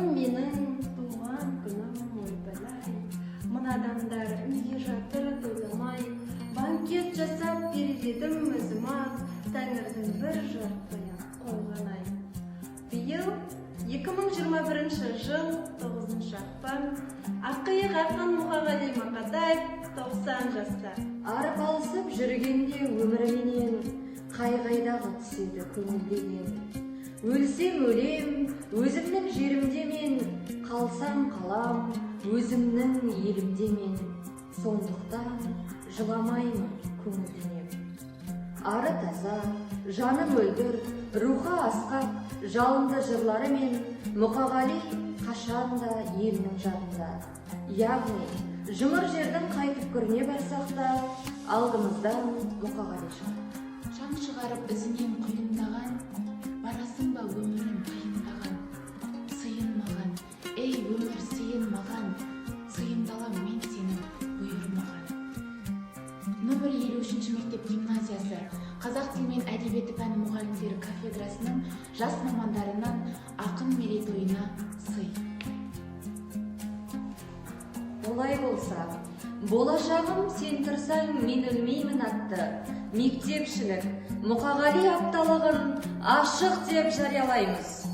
Бүгін менің туған күнім, ойбайлай. Мына адамдар неге жатыр тойламай, банкет жасап берер едім өзім аз, тәңірдің бір жартыян қойған-ай. Биыл 2021 жыл 9 ақпан, ақиық ақын Мұқағали Мақатаев 90 жаста. Арып алысып жүргенде өмірменен, қай-қайдағы түседі көңілдеген. Өлсем өлем, өзімнің жерімде мен, қалсам қалам, өзімнің елімде мен. Сондықтан жыламаймын көңілденем. Ары таза, жаны мөлдір, рухы асқақ, жалынды жырлары мен Мұқағали қашанда елінің жадында. Яғни, жұмыр жердің қайтып көріне барсақ та, алдымыздан Мұқағали шығар. Шаң шығарып ізінен құйындаған, барасың ба өмірін қиындаған. Сыйын маған, ей өмір сыйын маған, сыйындалам мен сенің бұйырмаған. Нөмір 53 мектеп гимназиясы Қазақ тілі мен әдебиеті пәні мұғалімдері кафедрасының жас мамандарынан ақын мерейтойына сый. Олай болса, болашағым сен тұрсаң мен өлмеймін атты мектепшілік Мұқағали апталығын ашық деп жариялаймыз.